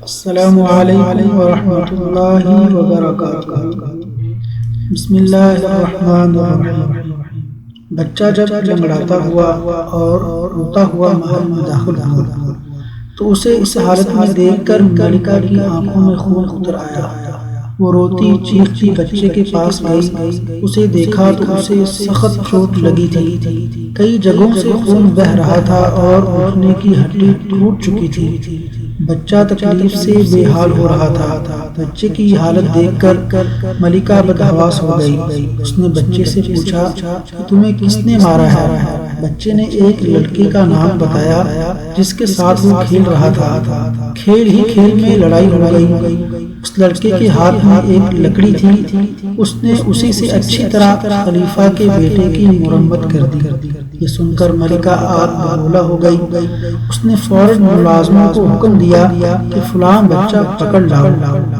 السلام علیکم ورحمۃ اللہ وبرکاتہ۔ بسم اللہ الرحمن الرحیم۔ بچہ جب لنگڑاتا ہوا اور روتا ہوا محل میں داخل ہوا تو اسے اس حالت میں دیکھ کر ملکہ کی آنکھوں میں خون اتر آیا۔ وہ روتی چیختی بچے کے پاس گئی، اسے دیکھا تو اسے سخت چوٹ لگی تھی، کئی جگہوں سے خون بہہ رہا تھا اور گھٹنے کی ہڈی ٹوٹ چکی تھی۔ بچہ تکلیف سے بے حال ہو رہا تھا۔ بچے کی حالت دیکھ کر ملکہ بدحواس ہو گئی۔ اس نے بچے سے پوچھا کہ تمہیں کس نے مارا ہے؟ بچے نے ایک لڑکے کا نام بتایا جس کے ساتھ وہ کھیل رہا تھا۔ کھیل ہی کھیل میں لڑائی ہو گئی۔ اس لڑکے کے ہاتھ میں ایک لکڑی تھی، اس نے اسی سے اچھی طرح خلیفہ کے بیٹے کی مرمت کر دی۔ یہ سن کر ملکہ آگ بگولا ہو گئی۔ اس نے فوراً ملازموں کو حکم دیا کہ فلاں بچہ پکڑ لاؤ۔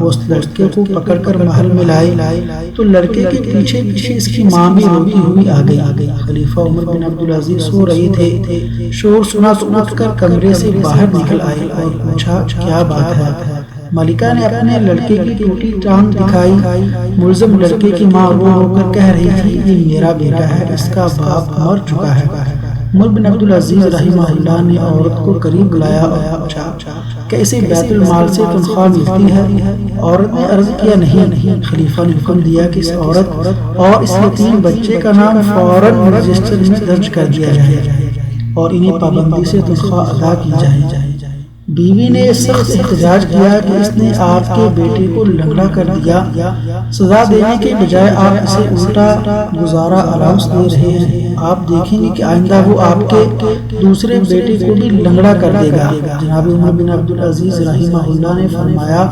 وہ اس لڑکے کو پکڑ کر محل میں لائے تو لڑکے کے پیچھے پیچھے اس کی ماں بھی روتی ہوئی آ گئی۔ خلیفہ عمر بن عبدالعزیز سو رہے تھے، شور سنا تو اٹھ کر کمرے سے باہر نکل آئے اور پوچھا کیا بات ہے؟ ملکہ نے اپنے لڑکے کی ٹوٹی ٹانگ دکھائی۔ ملزم لڑکے کی ماں رو رو کر کہہ رہی تھی یہ میرا بیٹا ہے، اس کا باپ مر چکا ہے۔ عمر بن عبدالعزیز رحمہ اللہ نے عورت کو قریب بلایا اور پوچھا کہ اسے بیت المال سے تنخواہ ملتی ہے؟ عورت نے عرض کیا نہیں۔ خلیفہ نے حکم دیا کہ اس عورت اور اس یتیم بچے کا نام فوراً رجسٹر میں درج کر دیا جائے اور انہیں پابندی سے تنخواہ ادا کی جائے۔ بیوی نے سخت احتجاج کیا کہ اس نے آپ کے بیٹے کو لنگڑا کر دیا، سزا دینے کے بجائے آپ اسے الٹا گزارا الاؤنس دے رہے ہیں۔ آپ دیکھیں گے کہ آئندہ وہ آپ کے دوسرے بیٹے کو بھی لنگڑا کر دے گا۔ جناب عمر بن عبدالعزیز رحمہ اللہ نے فرمایا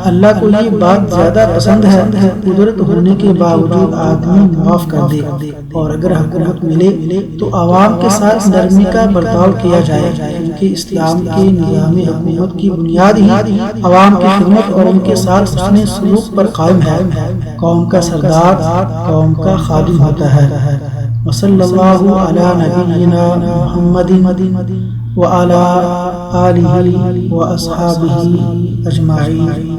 اللہ کو یہ بات زیادہ پسند ہے، قدرت ہونے کے باوجود آدمی معاف کر دے، اور اگر حکومت ملے تو عوام کے ساتھ نرمی کا برتاؤ کیا جائے، کیونکہ اسلام کے نظام حکومت کی بنیاد ہی عوام کی خدمت اور ان کے ساتھ حسن سلوک پر قائم ہے۔ قوم کا سردار قوم کا خادم ہوتا ہے۔ وصلی اللہ علی نبینا محمد وعلی آلہ واصحابہ اجمعین۔